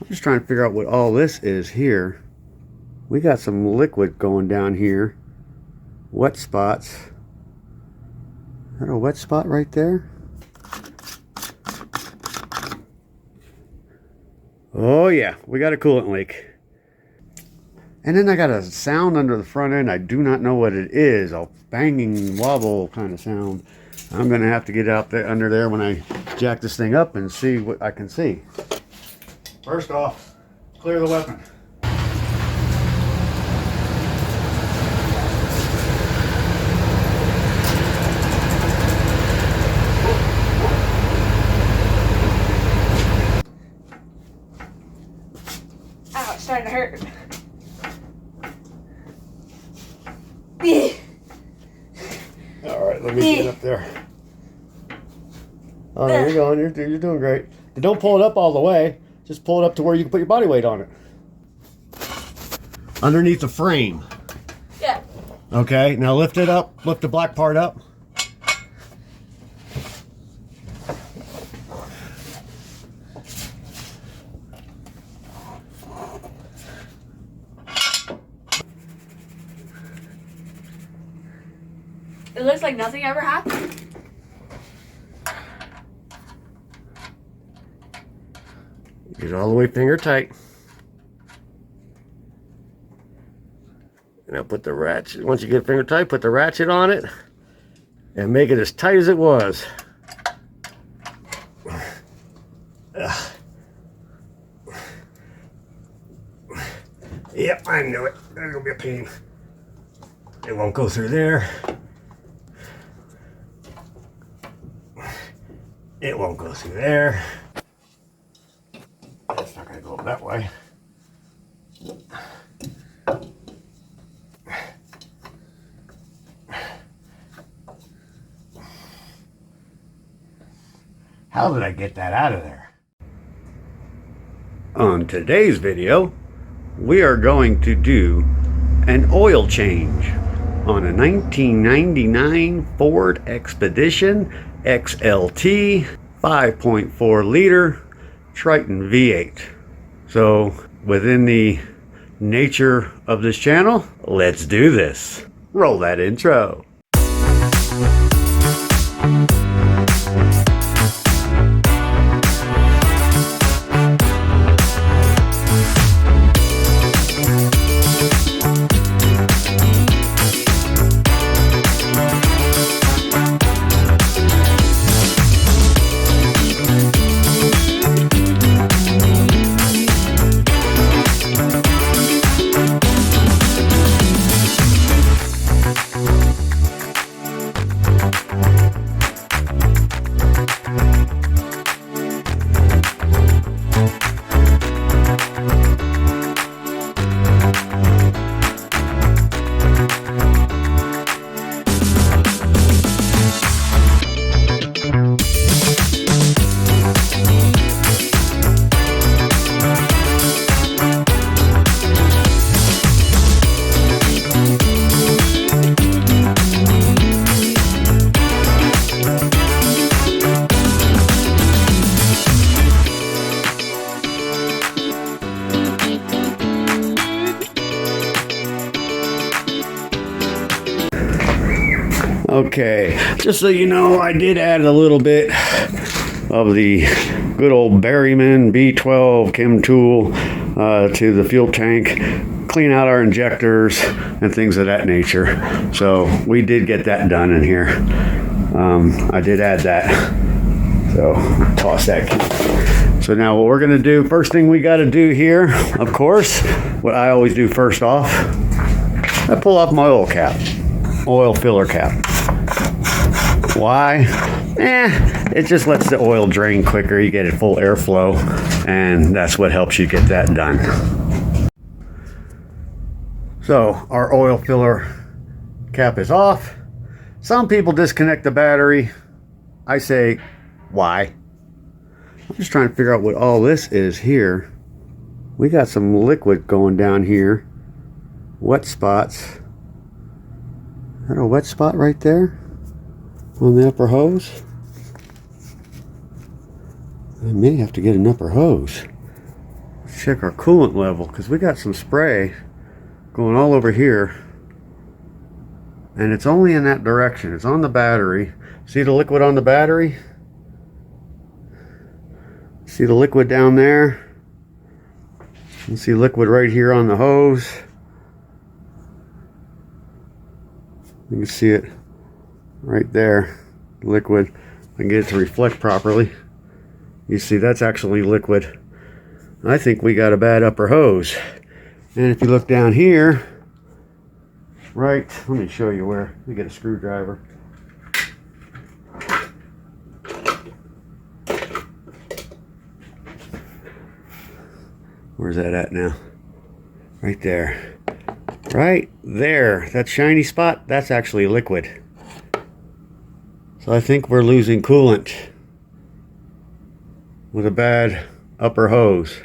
I'm just trying to figure out what all this is here. We got some liquid going down here. Wet spots. Is that a wet spot right there? Oh yeah, we got a coolant leak. And then I got a sound under the front end. I do not know what it is. A banging wobble kind of sound. I'm gonna have to get out there under there when I jack this thing up and see what I can see. First off, clear the weapon. Ow, it's starting to hurt. All right, let me get up there. Oh, there you go. You're doing great. But don't pull it up all the way. Just pull it up to where you can put your body weight on it. Underneath the frame. Yeah. Okay, now lift it up. Lift the black part up. It looks like nothing ever happened. Get it all the way finger tight. Now put the ratchet, once you get finger tight, put the ratchet on it and make it as tight as it was. Yep, I knew it. That's gonna be a pain. It won't go through there. It won't go through there. It's not gonna go that way. How did I get that out of there? On today's video, we are going to do an oil change on a 1999 Ford Expedition XLT 5.4 liter Triton V8. So within the nature of this channel, let's do this. Roll that intro. Okay, just so you know, I did add a little bit of the good old Berryman B12 Chem Tool to the fuel tank, clean out our injectors and things of that nature. So we did get that done in here. I did add that. So toss that. So now what we're gonna do, first thing we gotta do here, of course, what I always do first off, I pull off my oil cap, oil filler cap. Why? It just lets the oil drain quicker. You get it full airflow, and that's what helps you get that done. So our oil filler cap is off. Some people disconnect the battery. I say, why? I'm just trying to figure out what all this is here. We got some liquid going down here. Wet spots. Is that a wet spot right there on the upper hose? I may have to get an upper hose. check our coolant level, because we got some spray going all over here, and it's only in that direction. It's on the battery. See the liquid on the battery? See the liquid down there? You see liquid right here on the hose. You can see it right there, liquid. I can get it to reflect properly. You see that's actually liquid. I think we got a bad upper hose. And if you look down here, right, let me show you where. Let me get a screwdriver. Where's that at now? Right there. Right there. That shiny spot, that's actually liquid. So I think we're losing coolant with a bad upper hose,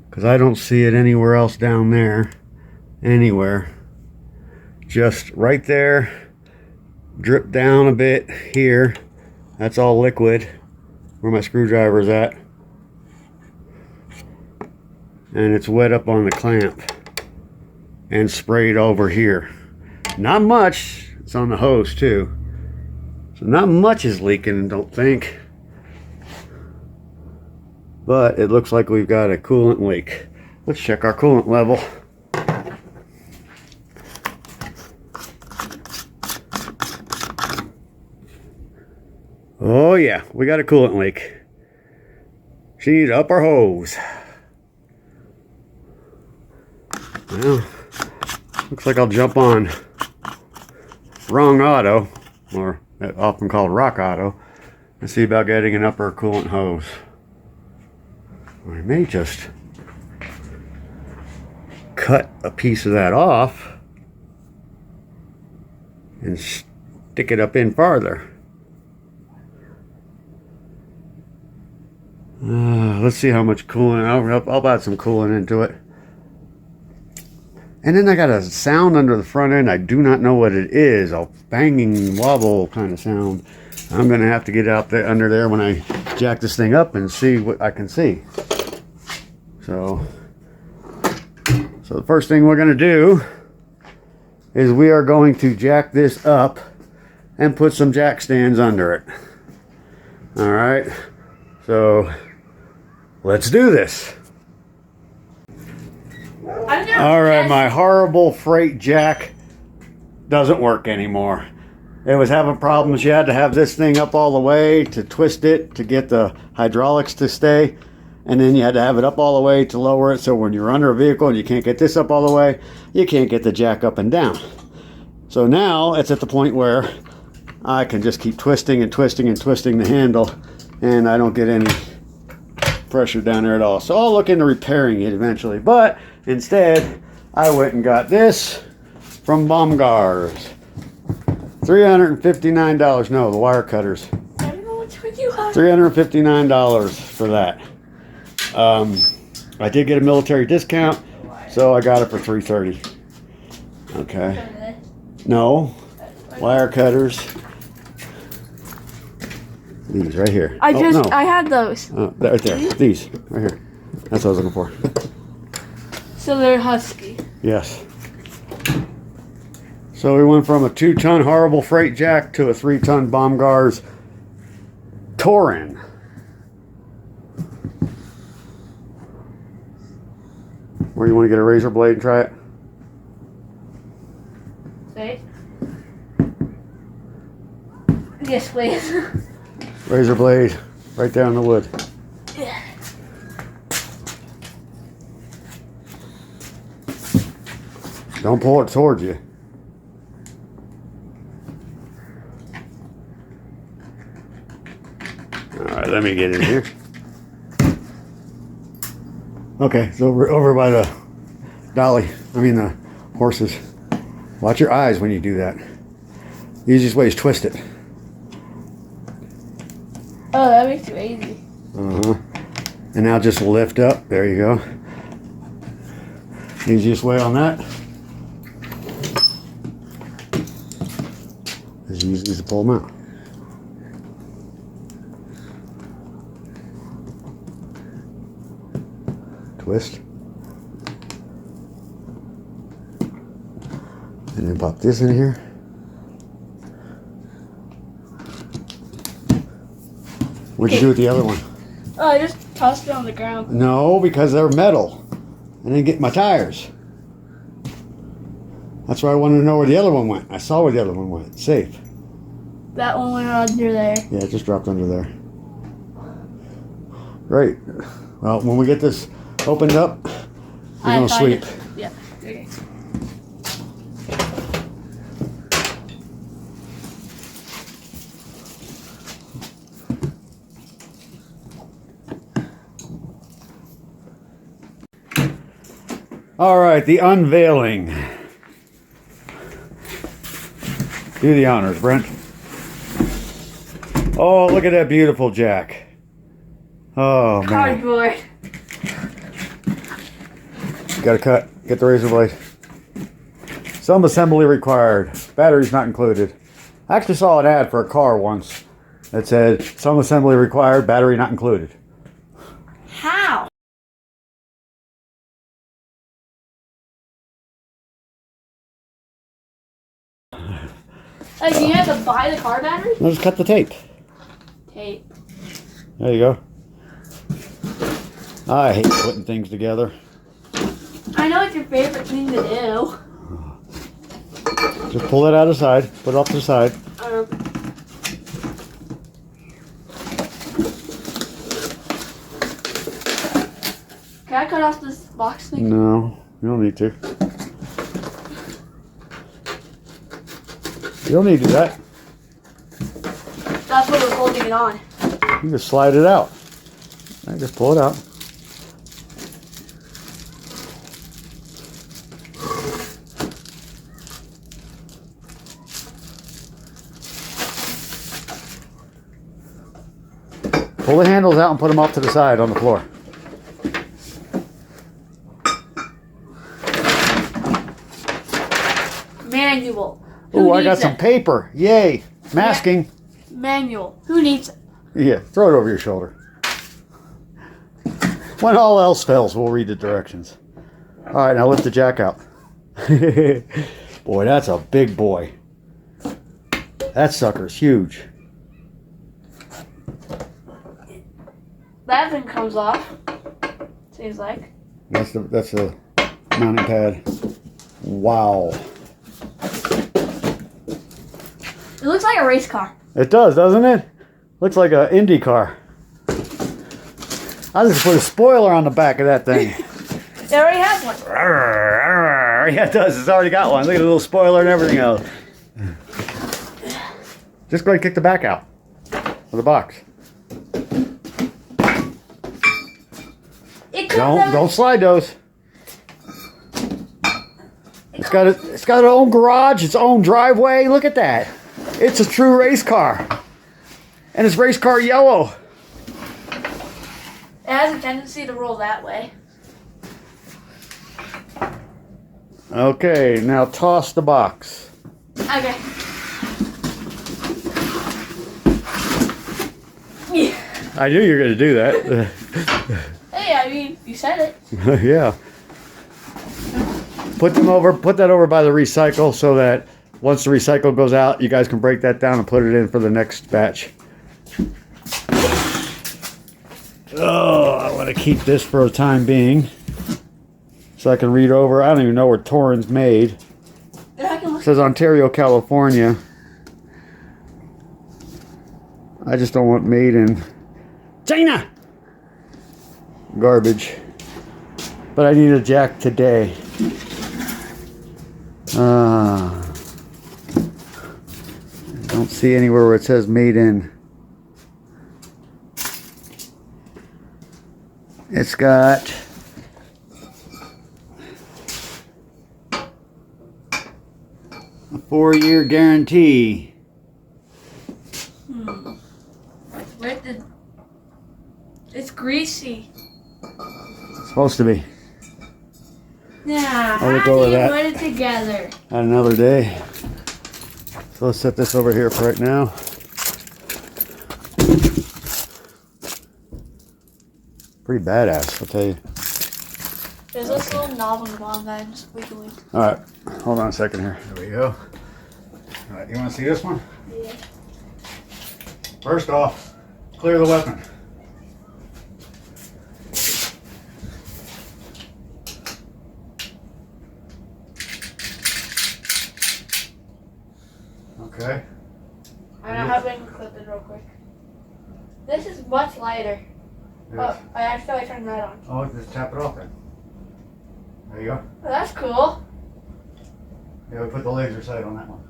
because I don't see it anywhere else down there. Anywhere. Just right there. Drip down a bit here. That's all liquid. Where my screwdriver's at. And it's wet up on the clamp and sprayed over here. Not much. It's on the hose too. So not much is leaking, don't think. But it looks like we've got a coolant leak. Let's check our coolant level. Oh yeah, we got a coolant leak. She needs upper hose. Well, looks like I'll jump on Wrong Auto, or often called Rock Auto, and see about getting an upper coolant hose. Or I may just cut a piece of that off and stick it up in farther. Let's see how much coolant. I'll add some coolant into it. And then I got a sound under the front end. I do not know what it is. A banging wobble kind of sound. I'm going to have to get out there under there when I jack this thing up and see what I can see. So the first thing we're going to do is we are going to jack this up and put some jack stands under it. All right. So let's do this. All right, my horrible freight jack doesn't work anymore. It was having problems. You had to have this thing up all the way to twist it to get the hydraulics to stay. And then you had to have it up all the way to lower it. So when you're under a vehicle and you can't get this up all the way, you can't get the jack up and down. So now it's at the point where I can just keep twisting and twisting and twisting the handle, and I don't get any pressure down there at all. So I'll look into repairing it eventually. But instead, I went and got this from Baumgart's. $359. No, the wire cutters. I don't know which one you are. $359 for that. I did get a military discount, so I got it for $330. Okay. No, wire cutters. These right here. I no. had those. Right there. These right here. That's what I was looking for. So they're husky. Yes. So we went from a 2-ton horrible freight jack to a 3-ton Baumgart's Triton. Where you want to get a razor blade and try it? Wait. Yes, please. Razor blade right there on the wood. Yeah. Don't pull it towards you. Alright, let me get in here. Okay, it's over by the dolly. The horses. Watch your eyes when you do that. The easiest way is twist it. Oh, that makes it easy. Uh-huh. And now just lift up. There you go. Easiest way on that is easy to pull them out. Twist. And then pop this in here. What'd you do with the other one? Oh, I just tossed it on the ground. No, because they're metal. I didn't get my tires. That's why I wanted to know where the other one went. I saw where the other one went. Safe. That one went under there. Yeah, it just dropped under there. Great. Well, when we get this opened up, we're going to sweep. Yeah. Okay. All right, the unveiling. Do the honors, Brent. Oh, look at that beautiful jack. Oh, man. Cardboard. Got to cut. Get the razor blade. Some assembly required. Batteries not included. I actually saw an ad for a car once that said, some assembly required, battery not included. How? Like, do you have to buy the car battery? I'll just cut the tape. Tape. There you go. I hate putting things together. I know it's your favorite thing to do. Just pull it out of the side. Put it off to the side. Can I cut off this box thing? No, you don't need to. You don't need to do that. That's what was holding it on. You just slide it out. I just pull it out. Pull the handles out and put them off to the side on the floor. Manual. Oh, I got some paper. Yay. Masking. Manual. Who needs it? Yeah, throw it over your shoulder. When all else fails, we'll read the directions. All right, now lift the jack out. Boy, that's a big boy. That sucker's huge. That thing comes off. Seems like. That's the mounting pad. Wow. It looks like a race car. It does, doesn't it? Looks like an Indy car. I just put a spoiler on the back of that thing. It already has one. Yeah, it does. It's already got one. Look at the little spoiler and everything else. Just go ahead and kick the back out of the box. Don't slide those. It's got its own garage, its own driveway. Look at that. It's a true race car. And it's race car yellow. It has a tendency to roll that way. Okay, now toss the box. Okay. Yeah. I knew you were going to do that. Hey, I mean, you said it. Yeah. Put that over by the recycle so that once the recycle goes out, you guys can break that down and put it in for the next batch. Oh, I want to keep this for the time being so I can read over. I don't even know where Torrin's made. It says Ontario, California. I just don't want made in China. Garbage. But I need a jack today. Don't see anywhere where it says made in. It's got a 4-year guarantee. It's greasy. It's supposed to be. Yeah, I'll look how over do you that. put it together? On another day. So let's set this over here for right now. Pretty badass, I'll tell you. There's this little knob on the bottom that I'm just wiggling. All right, hold on a second here. There we go. All right, you want to see this one? Yeah. First off, clear the weapon. Okay. I know how big to clip it real quick. This is much lighter. Yes. Oh, I accidentally turned that on. Oh, just tap it off then. There you go. Oh, that's cool. Yeah, we put the laser sight on that one.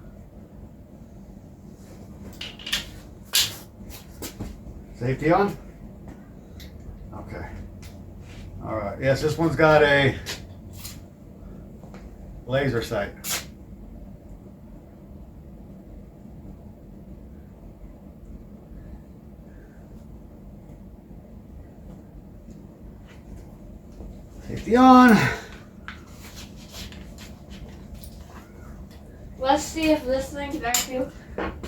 Safety on? Okay. All right. Yes, this one's got a laser sight. Safety on. Let's see if this thing can actually.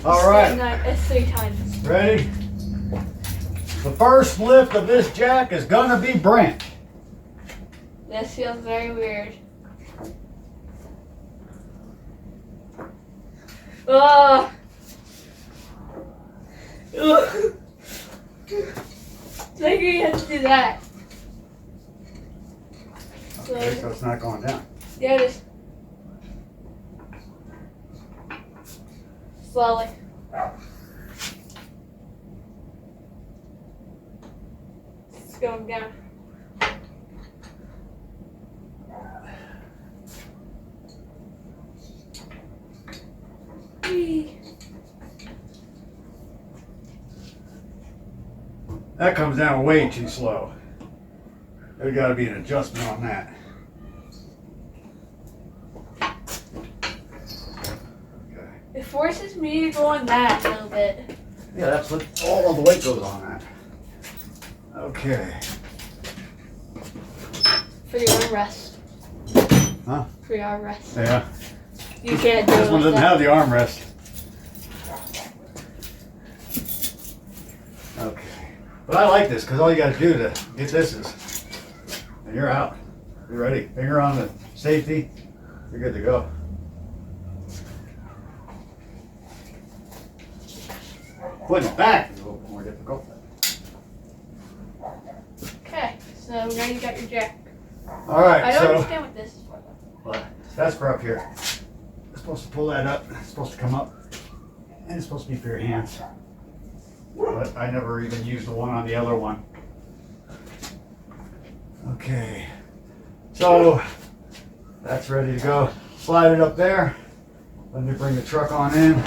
All right. It's 3 times. Ready? The first lift of this jack is gonna be Brent. This feels very weird. Ugh. Ugh. Like you have to do that. Okay, so it's not going down. Yeah, just slowly. It's going down. Whee. That comes down way too slow. There's got to be an adjustment on that. Okay. It forces me to go on that a little bit. Yeah, that's what all of the weight goes on that. Okay. For your armrest. Huh? For your armrest. Yeah. You can't do This one it. doesn't have the armrest. Okay. But I like this because all you got to do to get this is, and you're out. You're ready. Finger on the safety. You're good to go. Putting it back is a little bit more difficult. Okay, so now you got your jack. All right. I don't So understand what this is for though. well, that's for up here. It's supposed to pull that up. It's supposed to come up, and it's supposed to be for your hands. But I never even used the one on the other one. Okay, so that's ready to go. Slide it up there. Let me bring the truck on in.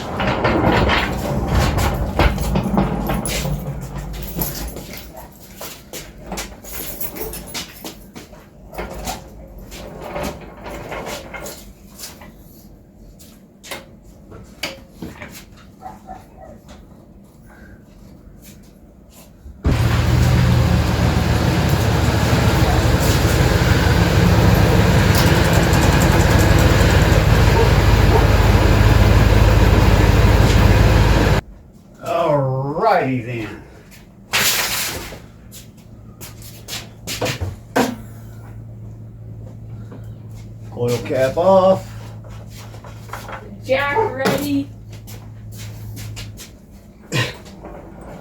Alrighty then. Oil cap off. Jack ready.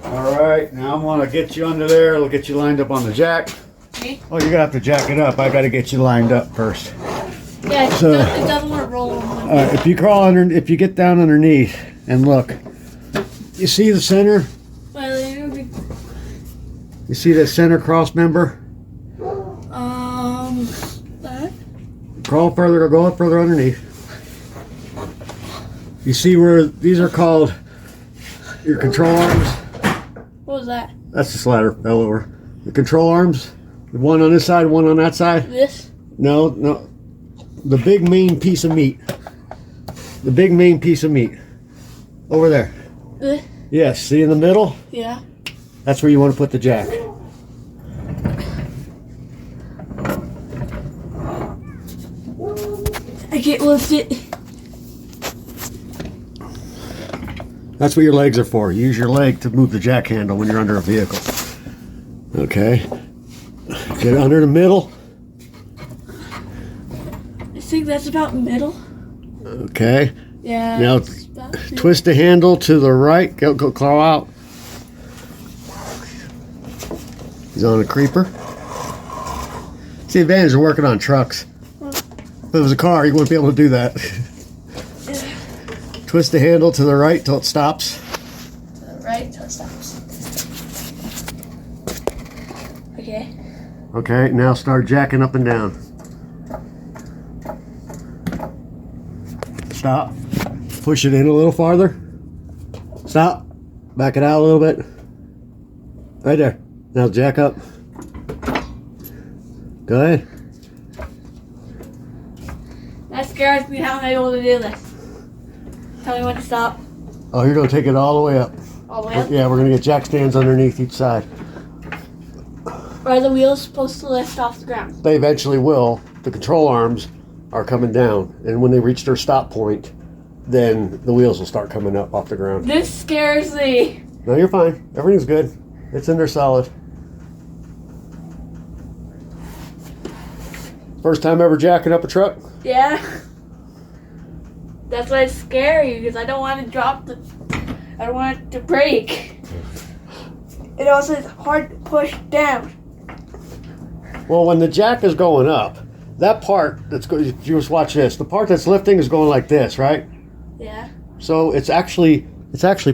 Alright, now I'm gonna get you under there. It'll get you lined up on the jack. Me? Oh, you're gonna have to jack it up. I gotta get you lined up first. Yeah, So- it doesn't want to roll on one. Alright, if you crawl under, if you get down underneath and look, you see the center? Well, it'll be, You see that center cross member? that? Crawl further or go up further underneath. You see where these are called your control arms? What was that? That's the slider fell over. The control arms, the one on this side, one on that side. This? No, no. The big main piece of meat. The big main piece of meat. Over there. This? Yes, see in the middle? Yeah. That's where you want to put the jack. I can't lift it. That's what your legs are for. Use your leg to move the jack handle when you're under a vehicle. Okay. Get under the middle. think that's about middle. Okay. Yeah. Now twist the handle to the right. Go claw out. He's on a creeper. It's the advantage of working on trucks. If it was a car, you wouldn't be able to do that. Twist the handle to the right till it stops. To the right till it stops. Okay. Okay, now start jacking up and down. Stop. Push it in a little farther. Stop. Back it out a little bit. Right there. Now jack up. Go ahead. That scares me. How am I able to do this? Tell me when to stop. Oh, you're going to take it all the way up. All the way up? Yeah, we're going to get jack stands underneath each side. Are the wheels supposed to lift off the ground? They eventually will. The control arms are coming down, and when they reach their stop point, then the wheels will start coming up off the ground. This scares me. No, you're fine. Everything's good. It's in there solid. First time ever jacking up a truck? Yeah. That's why it's scary, because I don't want to drop the... I don't want it to break. It also is hard to push down. Well, when the jack is going up, that part that's going, if you just watch this, the part that's lifting is going like this, right? Yeah. So it's actually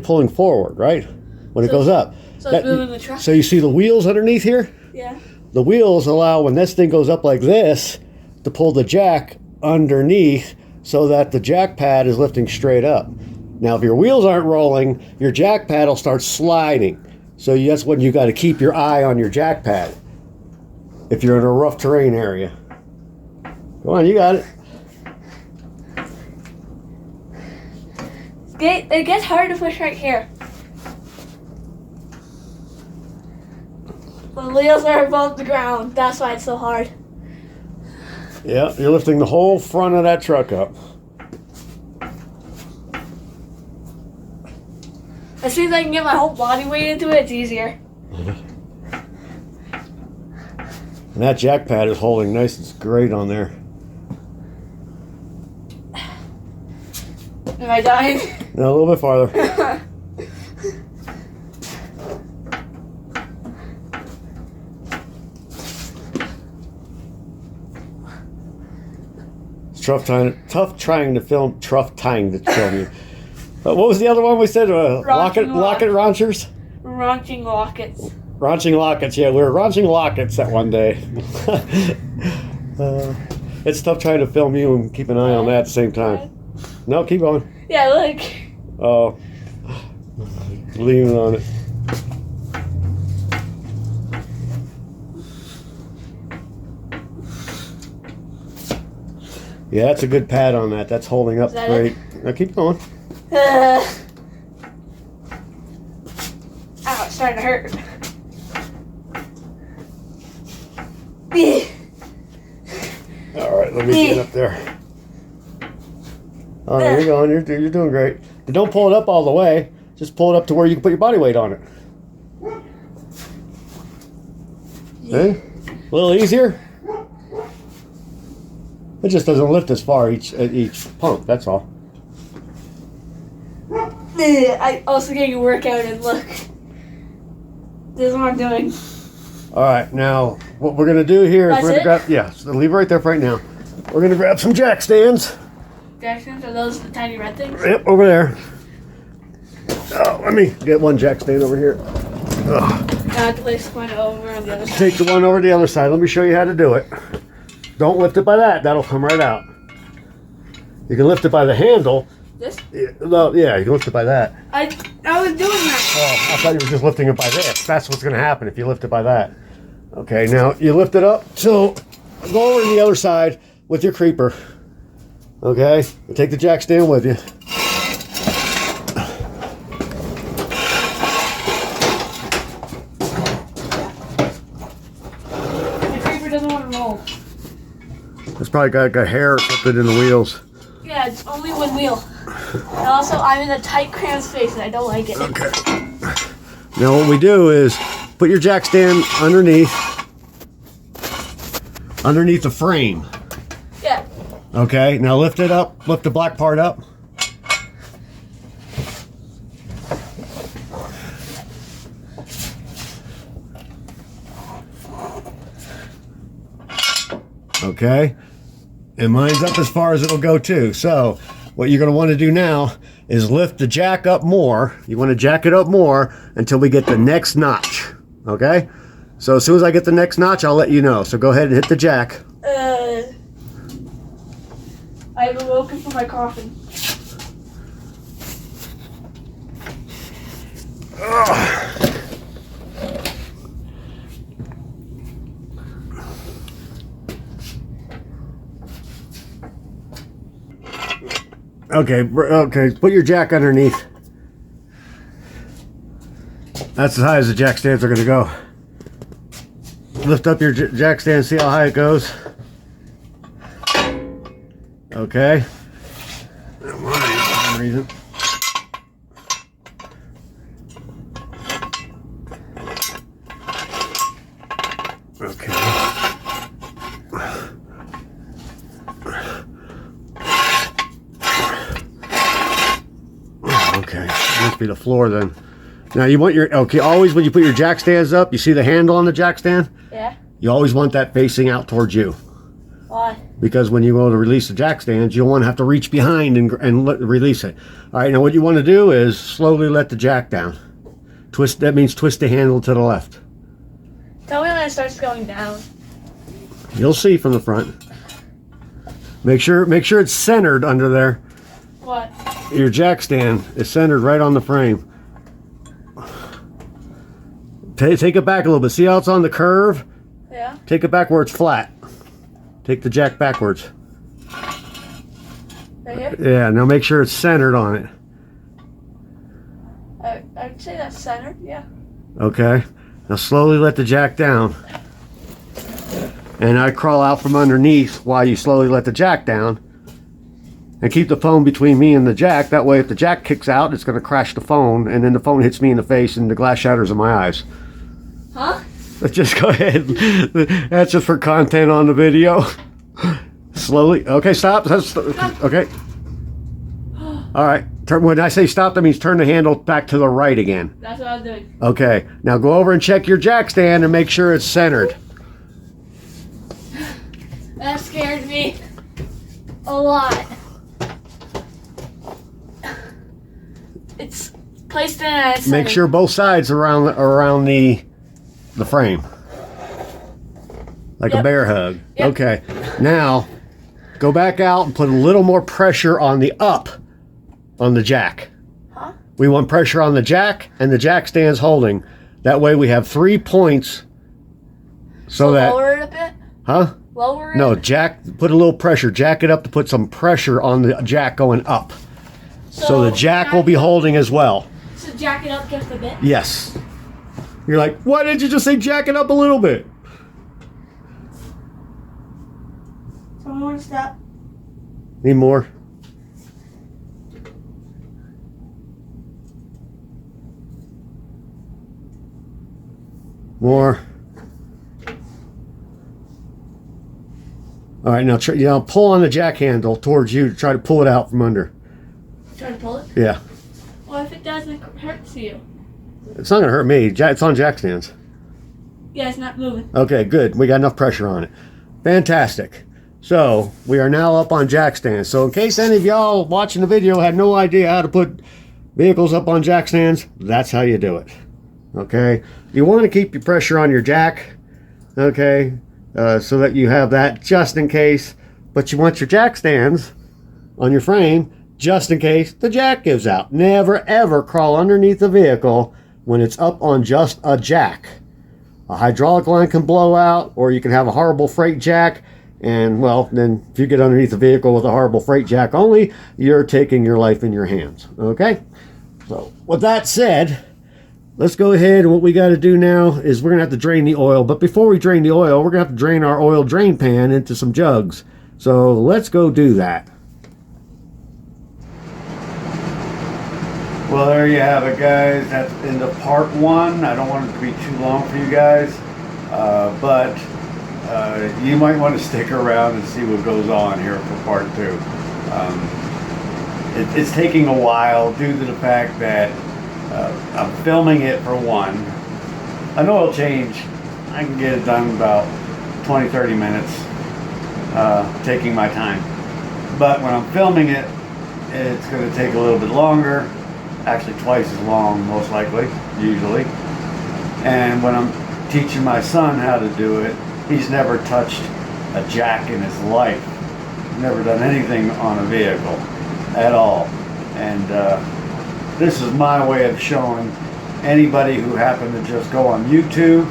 pulling forward, right? When it goes up. So it's moving the truck? So you see the wheels underneath here? Yeah. The wheels allow, when this thing goes up like this, to pull the jack underneath so that the jack pad is lifting straight up. Now, if your wheels aren't rolling, your jack pad will start sliding. So that's when you got to keep your eye on your jack pad if you're in a rough terrain area. Come on, you got it. It gets hard to push right here. The wheels are above the ground. That's why it's so hard. Yeah, you're lifting the whole front of that truck up. As soon as I can get my whole body weight into it, it's easier. And that jack pad is holding nice and great on there. Am I dying? No, a little bit farther. It's tough trying to film you. What was the other one we said? Locket raunchers? Raunching lockets. Raunching lockets, yeah, we were raunching lockets that one day. It's tough trying to film you and keep an eye on that at the same time. No, keep going. Yeah, look. Oh, leaning on it. Yeah, that's a good pad on that. That's holding up great. Now keep going. Ow, it's starting to hurt. All right, let me get up there. Oh, there you go. You're doing great. But don't pull it up all the way. Just pull it up to where you can put your body weight on it. Okay? A little easier. It just doesn't lift as far each pump. That's all. I also getting a workout and look. This is what I'm doing. All right, now what we're gonna do here is we're gonna grab. Yeah, so leave it right there for right now. We're gonna grab some jack stands. Jack stands, are those the tiny red things? Yep, over there. Oh, let me get one jack stand over here. I have to place one over on the other side. Take the one over to the other side. Let me show you how to do it. Don't lift it by that. That'll come right out. You can lift it by the handle. This? Yeah, you can lift it by that. I was doing that. Oh, I thought you were just lifting it by this. That's what's going to happen if you lift it by that. Okay, now you lift it up. So go over to the other side with your creeper. Okay, and take the jack stand with you. The creeper doesn't want to roll. It's probably got hair or something in the wheels. Yeah, it's only one wheel. And also, I'm in a tight, cramped space, and I don't like it. Okay. Now what we do is put your jack stand underneath the frame. Yeah. Okay, now lift it up. Lift the black part up. Okay, and mine's up as far as it'll go too. So what you're going to want to do now is lift the jack up more. You want to jack it up more until we get the next notch. Okay, so as soon as I get the next notch, I'll let you know. So go ahead and hit the jack. I've been looking for my coffin. Okay, put your jack underneath. That's as high as the jack stands are going to go. Lift up your jack stand, see how high it goes. Okay. For some reason. Okay. Okay, must be the floor then. Now you want your, okay, always when you put your jack stands up, you see the handle on the jack stand? Yeah. You always want that facing out towards you. Why? Because when you go to release the jack stands, you'll want to have to reach behind and release it. All right, now what you want to do is slowly let the jack down. Twist, that means twist the handle to the left. Tell me when it starts going down. You'll see from the front. Make sure it's centered under there. What? Your jack stand is centered right on the frame. Take it back a little bit. See how it's on the curve? Yeah. Take it back where it's flat. Take the jack backwards. Right here? Yeah, now make sure it's centered on it. I'd say that's centered, yeah. Okay. Now slowly let the jack down. And I crawl out from underneath while you slowly let the jack down. And keep the phone between me and the jack. That way if the jack kicks out, it's going to crash the phone. And then the phone hits me in the face and the glass shatters in my eyes. Huh? Let's just go ahead. That's just for content on the video. Slowly. Okay, stop. Okay. All right. When I say stop, that means turn the handle back to the right again. That's what I was doing. Okay. Now go over and check your jack stand and make sure it's centered. That scared me a lot. It's placed in a center. Make sure both sides are around the frame. Like a bear hug. Yep. Okay. Now go back out and put a little more pressure on the up on the jack. Huh? We want pressure on the jack and the jack stands holding. That way we have 3 points. So that lower it a bit? Huh? Lower it? No, jack, put a little pressure. Jack it up to put some pressure on the jack going up. So the jack will be holding as well. So jack it up just a bit? Yes. You're like, why didn't you just say jack it up a little bit? One more step. Need more? More. All right, now pull on the jack handle towards you to try to pull it out from under. Try to pull it? Yeah. Well, if it doesn't hurt to you. It's not gonna hurt me. It's on jack stands. Yeah, it's not moving. Okay, good. We got enough pressure on it. Fantastic. So we are now up on jack stands. So in case any of y'all watching the video had no idea how to put vehicles up on jack stands, that's how you do it. Okay. You want to keep your pressure on your jack. Okay. So that you have that just in case. But you want your jack stands on your frame just in case the jack gives out. Never ever crawl underneath the vehicle when it's up on just a jack. A hydraulic line can blow out, or you can have a horrible freight jack, and well, then if you get underneath the vehicle with a horrible freight jack only, you're taking your life in your hands. Okay? So with that said, let's go ahead, and what we got to do now is we're going to have to drain the oil. But before we drain the oil, we're going to have to drain our oil drain pan into some jugs. So let's go do that. Well, there you have it, guys. That's into part one. I don't want it to be too long for you guys, but you might want to stick around and see what goes on here for part 2. It's taking a while due to the fact that I'm filming it for one. An oil change, I can get it done in about 20-30 minutes, taking my time. But when I'm filming it, it's going to take a little bit longer, actually twice as long most likely, usually. And when I'm teaching my son how to do it, he's never touched a jack in his life. Never done anything on a vehicle at all. And this is my way of showing anybody who happened to just go on YouTube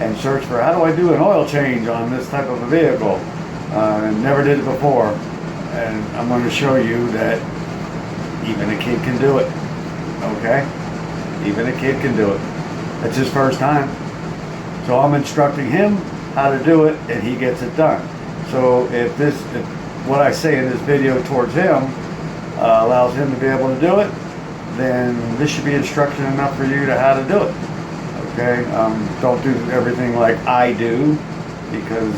and search for how do I do an oil change on this type of a vehicle, and never did it before. And I'm going to show you that even a kid can do it. Okay? Even a kid can do it. It's his first time. So I'm instructing him how to do it, and he gets it done. So if what I say in this video towards him allows him to be able to do it, then this should be instruction enough for you to how to do it. Okay? Don't do everything like I do, because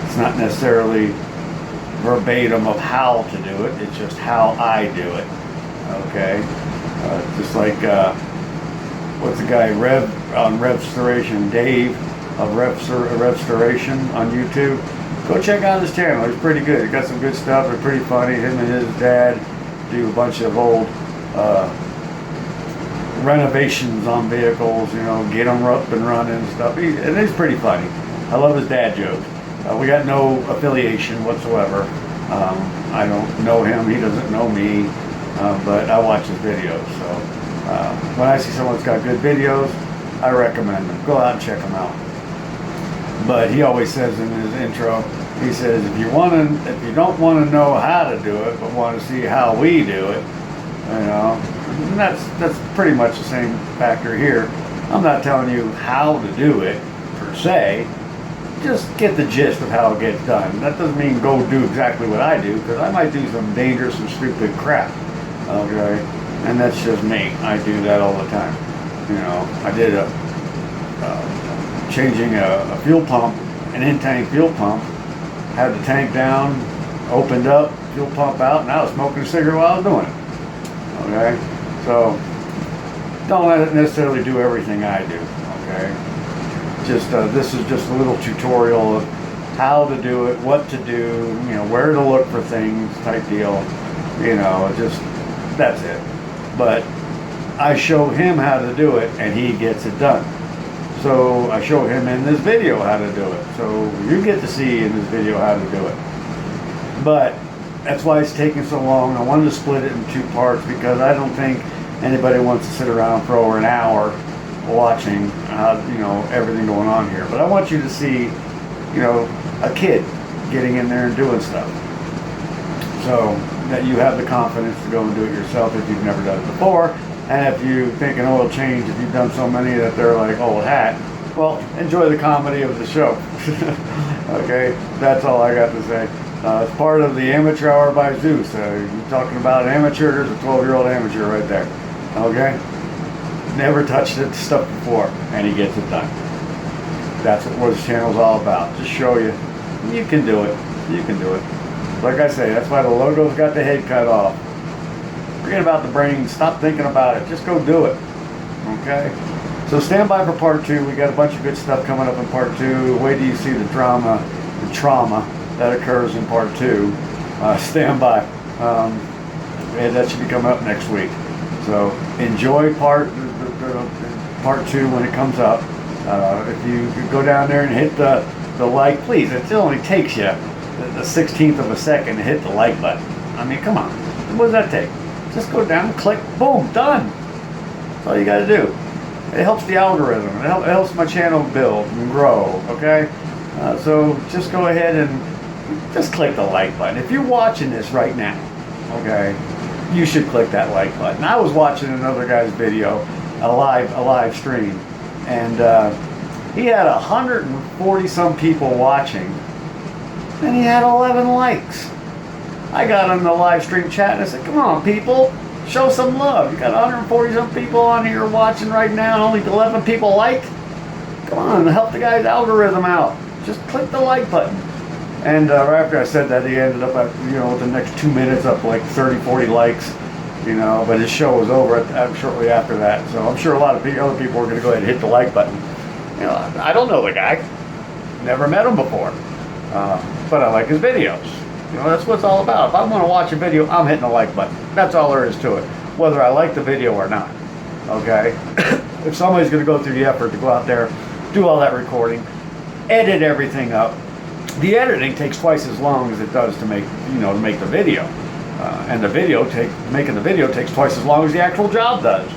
it's not necessarily verbatim of how to do it. It's just how I do it. Okay? Just like what's the guy on Restoration, Dave of Restoration on YouTube. Go check out his channel. He's pretty good. He got some good stuff. They're pretty funny. Him and his dad do a bunch of old renovations on vehicles, you know, get them up and running and stuff. And it's pretty funny. I love his dad jokes. We got no affiliation whatsoever. I don't know him. He doesn't know me. But I watch his videos. So when I see someone's got good videos, I recommend them. Go out and check them out. But he always says in his intro, he says, if you don't want to know how to do it, but want to see how we do it, you know, and that's pretty much the same factor here. I'm not telling you how to do it per se. Just get the gist of how it gets done. That doesn't mean go do exactly what I do, because I might do some dangerous and stupid crap. Okay, and that's just me. I do that all the time. You know, I did changing a fuel pump, an in-tank fuel pump. Had the tank down, opened up, fuel pump out, and I was smoking a cigarette while I was doing it. Okay, so don't let it necessarily do everything I do. Okay, just this is just a little tutorial of how to do it, what to do, you know, where to look for things, type deal. You know, just that's it. But I show him how to do it, and he gets it done. So I show him in this video how to do it. So you get to see in this video how to do it. But that's why it's taking so long. I wanted to split it in 2 parts, because I don't think anybody wants to sit around for over an hour watching you know, everything going on here. But I want you to see, you know, a kid getting in there and doing stuff, so that you have the confidence to go and do it yourself if you've never done it before. And if you think an oil change, if you've done so many that they're like old hat, well, enjoy the comedy of the show. Okay, that's all I got to say. It's part of the Amateur Hour by Zeus. You're talking about amateur, there's a 12-year-old amateur right there. Okay? Never touched it stuff before, and he gets it done. That's what this channel's all about. Just show you. You can do it. You can do it. Like I say, that's why the logo's got the head cut off. Forget about the brain. Stop thinking about it. Just go do it. Okay? So stand by for part 2. We got a bunch of good stuff coming up in part 2. Wait till you see the trauma that occurs in part 2. Stand by. And that should be coming up next week. So enjoy part 2 when it comes up. If you go down there and hit the like, please. It only takes you the 16th of a second to hit the like button. I mean, come on. What does that take? Just go down, click, boom, done. That's all you got to do. It helps the algorithm. It helps my channel build and grow, okay? So just go ahead and just click the like button. If you're watching this right now, okay, you should click that like button. I was watching another guy's video, a live stream, and he had 140 some people watching, and he had 11 likes. I got on the live stream chat and I said, come on people, show some love. You got 140 some people on here watching right now and only 11 people liked? Come on, help the guy's algorithm out. just click the like button. And right after I said that, he ended up at, the next 2 minutes up like 30, 40 likes, but his show was over shortly after that. So I'm sure a lot of other people are going to go ahead and hit the like button. I don't know the guy. Never met him before. But I like his videos. That's what it's all about. If I want to watch a video, I'm hitting the like button. That's all there is to it. Whether I like the video or not. Okay? If somebody's going to go through the effort to go out there, do all that recording, edit everything up, the editing takes twice as long as it does to make, to make the video. And making the video takes twice as long as the actual job does.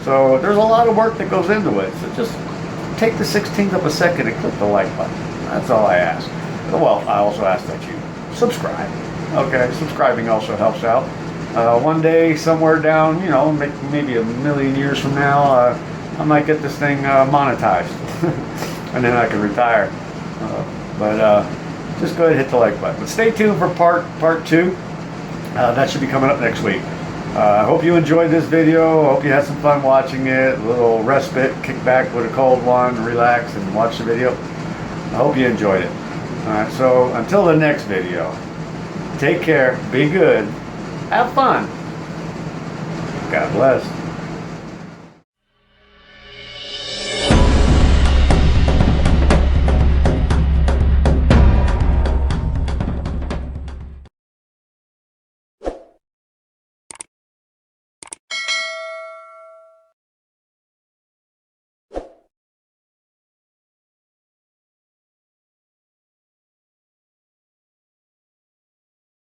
So there's a lot of work that goes into it. So just take the 16th of a second and click the like button. That's all I ask. Well, I also ask that you subscribe. Okay, subscribing also helps out. One day, somewhere down, maybe a million years from now, I might get this thing monetized, and then I can retire. But just go ahead and hit the like button. But stay tuned for part 2. That should be coming up next week. I hope you enjoyed this video. I hope you had some fun watching it. A little respite, kick back with a cold one, relax, and watch the video. I hope you enjoyed it. Alright, so until the next video, take care, be good, have fun. God bless.